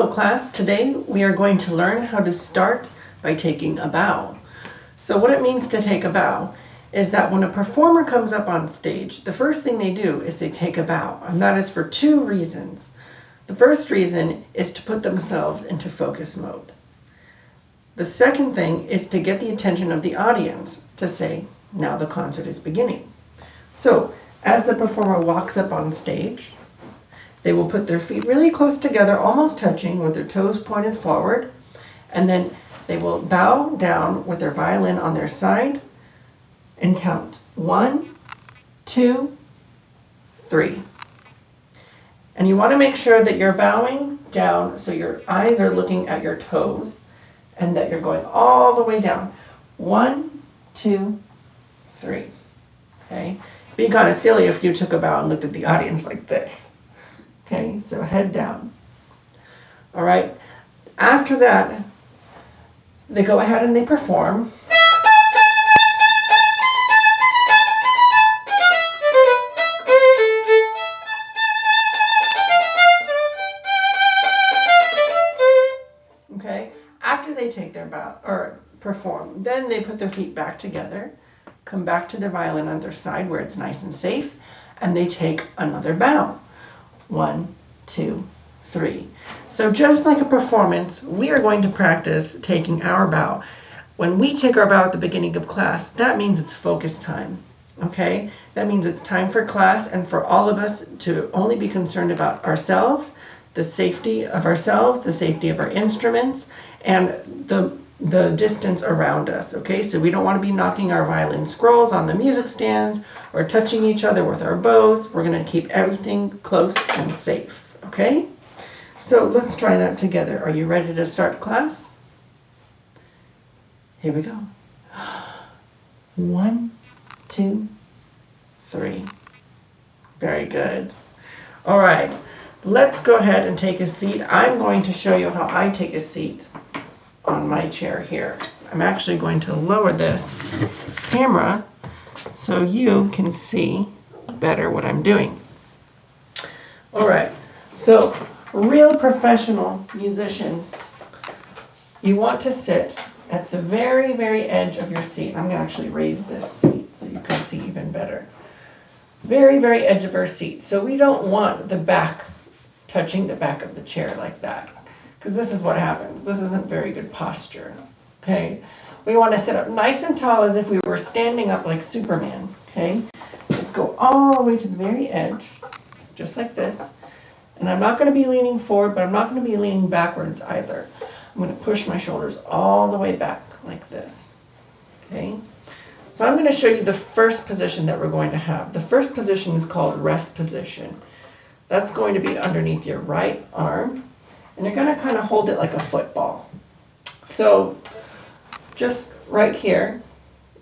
Hello class, today we are going to learn how to start by taking a bow. So what it means to take a bow is that when a performer comes up on stage, the first thing they do is they take a bow, and that is for two reasons. The first reason is to put themselves into focus mode. The second thing is to get the attention of the audience to say, now the concert is beginning. So as the performer walks up on stage, they will put their feet really close together, almost touching, with their toes pointed forward, and then they will bow down with their violin on their side and count 1, 2, 3. And you want to make sure that you're bowing down so your eyes are looking at your toes and that you're going all the way down. 1, 2, 3. Okay? It'd be kind of silly if you took a bow and looked at the audience like this. Okay, so head down. All right, after that, they go ahead and they perform. Okay, after they take their bow, or perform, then they put their feet back together, come back to their violin on their side where it's nice and safe, and they take another bow. 1, 2, 3. So just like a performance, we are going to practice taking our bow. When we take our bow at the beginning of class, that means it's focus time. Okay? That means it's time for class and for all of us to only be concerned about ourselves, the safety of ourselves, the safety of our instruments, and the distance around us. Okay? So we don't want to be knocking our violin scrolls on the music stands or touching each other with our bows. We're going to keep everything close and safe. Okay? So let's try that together. Are you ready to start class? Here we go. 1, 2, 3. Very good. All right. Let's go ahead and take a seat. I'm going to show you how I take a seat on my chair here. I'm actually going to lower this camera so you can see better what I'm doing. All right, so real professional musicians, you want to sit at the very, very edge of your seat. I'm going to actually raise this seat so you can see even better. Very, very edge of our seat. So we don't want the back touching the back of the chair like that, because this is what happens. This isn't very good posture. Okay? We want to sit up nice and tall as if we were standing up like Superman. Okay? Let's go all the way to the very edge, just like this. And I'm not going to be leaning forward, but I'm not going to be leaning backwards either. I'm going to push my shoulders all the way back like this. Okay? So I'm going to show you the first position that we're going to have. The first position is called rest position. That's going to be underneath your right arm, and you're going to kind of hold it like a football. So just right here,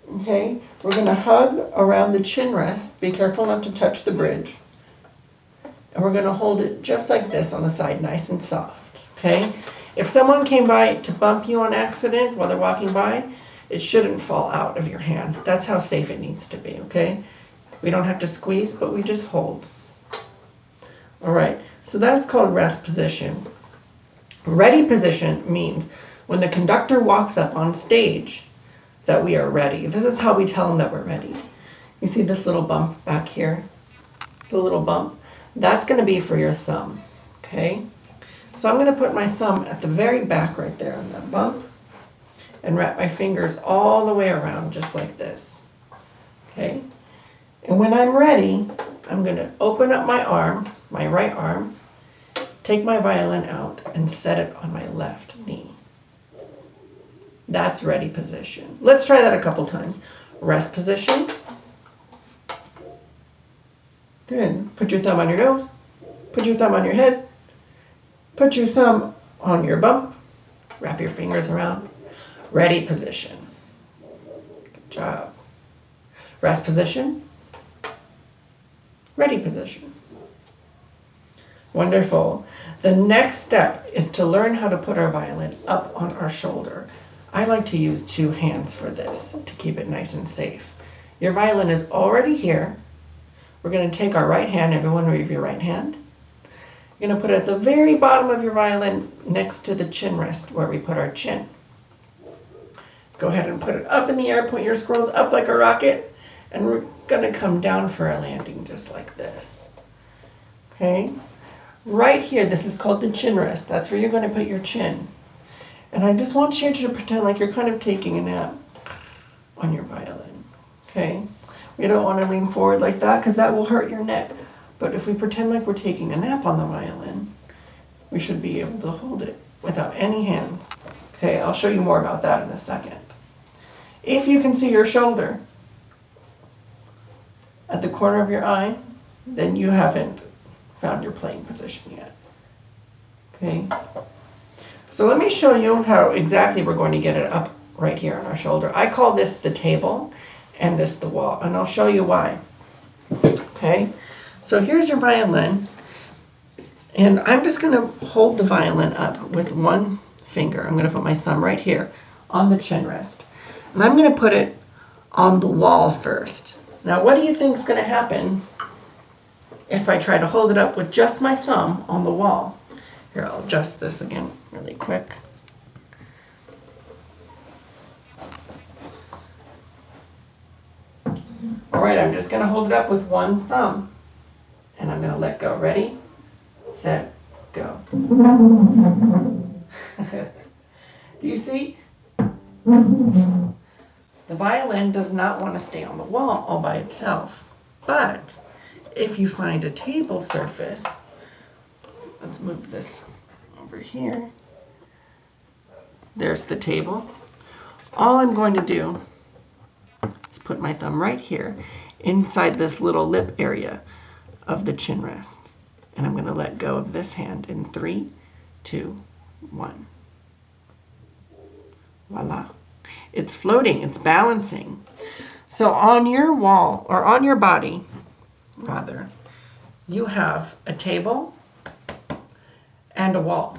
okay, we're going to hug around the chin rest. Be careful not to touch the bridge. And we're going to hold it just like this on the side, nice and soft, okay? If someone came by to bump you on accident while they're walking by, it shouldn't fall out of your hand. That's how safe it needs to be, okay? We don't have to squeeze, but we just hold. All right, so that's called rest position. Ready position means when the conductor walks up on stage that we are ready. This is how we tell them that we're ready. You see this little bump back here? It's a little bump. That's going to be for your thumb, okay? So I'm going to put my thumb at the very back right there on that bump and wrap my fingers all the way around just like this, okay? And when I'm ready, I'm going to open up my arm, my right arm, take my violin out and set it on my left knee. That's ready position. Let's try that a couple times. Rest position. Good. Put your thumb on your nose. Put your thumb on your head. Put your thumb on your bump. Wrap your fingers around. Ready position. Good job. Rest position. Ready position. Wonderful. The next step is to learn how to put our violin up on our shoulder. I like to use 2 hands for this to keep it nice and safe. Your violin is already here. We're going to take our right hand, everyone wave your right hand, You're going to put it at the very bottom of your violin next to the chin rest where we put our chin. Go ahead and put it up in the air, point your scrolls up like a rocket, and we're going to come down for a landing just like this. Okay? Right here, this is called the chin rest. That's where you're going to put your chin. And I just want you to pretend like you're kind of taking a nap on your violin. Okay? We don't want to lean forward like that because that will hurt your neck. But if we pretend like we're taking a nap on the violin, we should be able to hold it without any hands. Okay, I'll show you more about that in a second. If you can see your shoulder at the corner of your eye, then you haven't found your playing position yet. Okay, so let me show you how exactly we're going to get it up right here on our shoulder. I call this the table and this the wall, and I'll show you why. Okay, so here's your violin, and I'm just going to hold the violin up with one finger. I'm going to put my thumb right here on the chin rest, and I'm going to put it on the wall first. Now, what do you think is going to happen if I try to hold it up with just my thumb on the wall? Here, I'll adjust this again really quick. All right, I'm just going to hold it up with one thumb, and I'm going to let go. Ready, set, go. Do you see? The violin does not want to stay on the wall all by itself. But if you find a table surface, let's move this over here. There's the table. All I'm going to do is put my thumb right here inside this little lip area of the chin rest. And I'm going to let go of this hand in 3, 2, 1. Voila. It's floating, it's balancing. So on your wall, or on your body, rather, you have a table and a wall.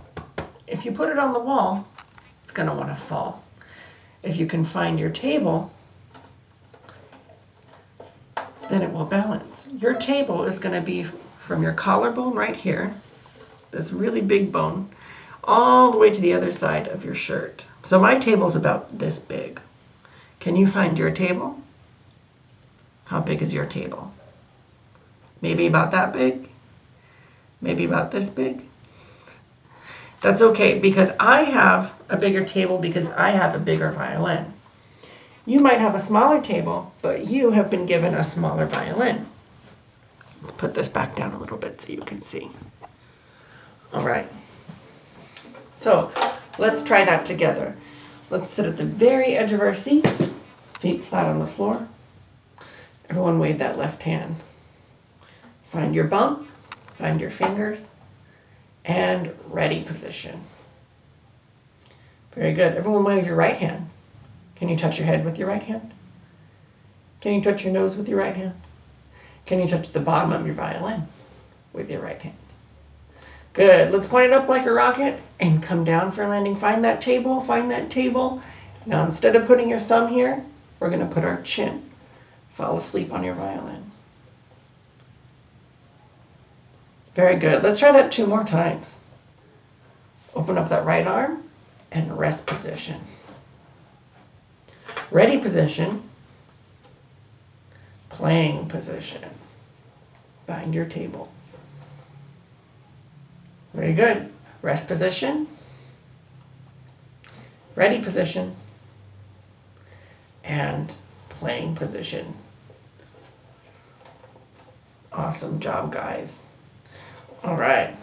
If you put it on the wall, it's going to want to fall. If you can find your table, then it will balance. Your table is going to be from your collarbone right here, this really big bone, all the way to the other side of your shirt. So my table's about this big. Can you find your table? How big is your table? Maybe about that big? Maybe about this big? That's okay, because I have a bigger table because I have a bigger violin. You might have a smaller table, but you have been given a smaller violin. Let's put this back down a little bit so you can see. All right. So let's try that together. Let's sit at the very edge of our seats, feet flat on the floor. Everyone wave that left hand. Find your bump, find your fingers, and ready position. Very good. Everyone wave your right hand. Can you touch your head with your right hand? Can you touch your nose with your right hand? Can you touch the bottom of your violin with your right hand? Good. Let's point it up like a rocket and come down for a landing. Find that table, find that table. Now instead of putting your thumb here, we're going to put our chin. Fall asleep on your violin. Very good. Let's try that 2 more times. Open up that right arm and rest position. Ready position. Playing position. Find your table. Very good. Rest position. Ready position. And playing position. Awesome job, guys. All right.